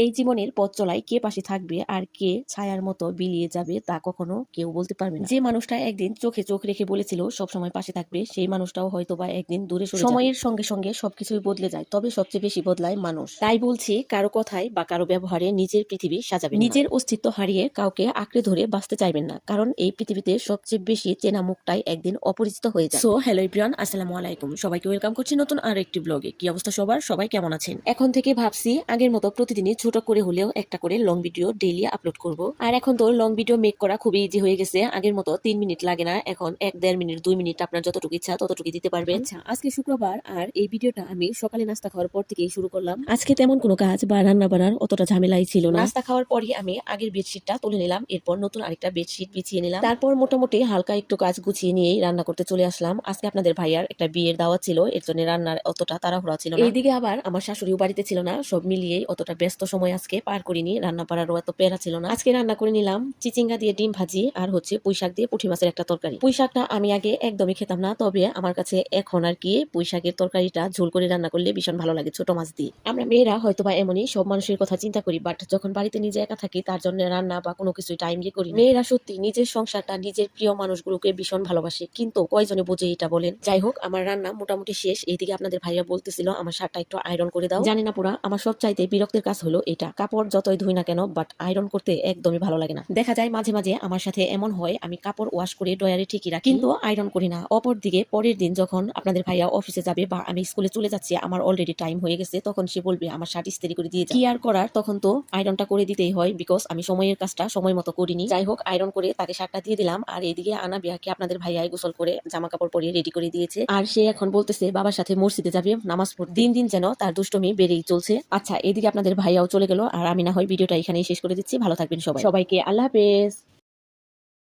এই জীবনের পথ চলায় কে পাশে থাকবে আর কে ছায়ার মতো বিলিয়ে যাবে তা কখনো কেউ বলতে পারবে না। যে মানুষটা একদিন চোখে চোখ রেখে বলেছিল সবসময় পাশে থাকবে, সেই মানুষটাও হয়তো বা একদিন দূরে সরে যাবে। সময়ের সঙ্গে সঙ্গে সবকিছুই বদলে যায়, তবে সবচেয়ে বেশি বদলায় মানুষ। তাই বলছি, কারো কথায় বা কারো ব্যবহারে নিজের পৃথিবী সাজাবেন না। নিজের অস্তিত্ব হারিয়ে কাউকে আঁকড়ে ধরে বাঁচতে চাইবেন না, কারণ এই পৃথিবীতে সবচেয়ে বেশি চেনা মুখটাই একদিন অপরিচিত হয়ে যায়। সো হ্যালো এভরিওয়ান, আসসালামু আলাইকুম, সবাইকে ওয়েলকাম করছি নতুন আর একটি ব্লগে। কি অবস্থা সবার, সবাই কেমন আছেন? এখন থেকে ভাবছি আগের মতো প্রতিদিনই ছোট করে হলেও একটা করে লং ভিডিও ডেইলি আপলোড করব। আর এখন তো লং ভিডিও মেক করা খুবই ইজি হয়ে গেছে, আগের মতো 3 মিনিট লাগে না, এখন 1-1.5 মিনিট 2 মিনিট আপনার যতটুকু ইচ্ছা ততটুকু দিতে পারবেন। আচ্ছা, আজকে শুক্রবার আর এই ভিডিওটা আমি সকালে নাস্তা খাওয়ার পর থেকেই শুরু করলাম। আজকে তেমন কোনো কাজ বা রান্না বাড়ার অতটা ঝামেলাই ছিল না। নাস্তা খাওয়ার পরই আমি আগের বেডশিটটা তুলে নিলাম, এরপর নতুন আরেকটা বেডশিট বিছিয়ে নিলাম, তারপর মোটামুটি হালকা একটু কাজ গুছিয়ে নিয়েই রান্না করতে চলে আসলাম। আজকে আপনাদের ভাইয়ার একটা বিয়ের দাওয়াত ছিল, এর জন্য রান্নার অতটা তাড়াহুড়া ছিল না। এইদিকে আবার আমার শাশুড়িও বাড়িতে ছিল না, সব মিলিয়েই অতটা ব্যস্ত সময় আজকে পার করিনি, রান্না বাড়ারও এত পেরা ছিল না। আজকে রান্না করে নিলাম চিচিঙ্গা দিয়ে ডিম ভাজি আর হচ্ছে পুঁই শাক দিয়ে পুঁটি মাছের একটা তরকারি। পুঁই শাকটা আমি আগে একদমই খেতাম না, তবে আমার কাছে এখন আর কি পুঁই শাকের তরকারিটা ঝোল করে রান্না করলে ভীষণ ভালো লাগে ছোট মাছ দিয়ে। আমরা মেয়েরা হয়তো বা এমনই সব মানুষের কথা চিন্তা করি, বাট যখন বাড়িতে নিজে একা থাকি তার জন্য রান্না বা কোনো কিছু টাইমলি করি। মেয়েরা সত্যি নিজের সংসারটা নিজের প্রিয় মানুষগুলোকে ভীষণ ভালোবাসে, কিন্তু কয়জনে বোঝে এটা বলেন। যাই হোক, আমার রান্না মোটামুটি শেষ। এইদিকে আপনাদের ভাইয়া বলতেছিল আমার শার্টটা একটু আয়রন করে দাও। জানি না পুরা আমার সব চাইতে বিরক্তের কাজ হলো এটা, কাপড় যতই ধুই না কেন বাট আয়রন করতে একদমই ভালো লাগে না। দেখা যায় মাঝে মাঝে আমার সাথে এমন হয়, আমি কাপড় ওয়াশ করে ড্রয়ারে ঠিকই রাখি, কিন্তু আয়রন করি না। অপর দিকে পরের দিন যখন আপনাদের ভাইয়া অফিসে যাবে বা আমি স্কুলে চলে যাচ্ছি, আমার অলরেডি টাইম হয়ে গেছে, তখন সে বলবে আমার শার্ট ইস্ত্রি করে দিয়ে যাও। কি আর করার, তখন তো আয়রনটা করে দিতেই হয়, বিকজ আমি সময়ের কাজটা সময় মতো করিনি। যাই হোক, আয়রন করে তাকে শার্টটা দিয়ে দিলাম। আর এইদিকে আনাবিয়াকে আপনাদের ভাইয়াই গোসল করে জামা কাপড় পরিয়ে রেডি করে দিয়েছে, আর সে এখন বলতেছে বাবার সাথে মসজিদে যাবে নামাজ পড়তে। দিন দিন যেন তার দুষ্টমি বেড়েই চলছে। আচ্ছা, এদিকে আপনাদের ভাইয়াও চলে গেল, আর আমি না হয় ভিডিওটা এখানেই শেষ করে দিচ্ছি। ভালো থাকবেন সবাই, সবাইকে আল্লাহ হাফেজ।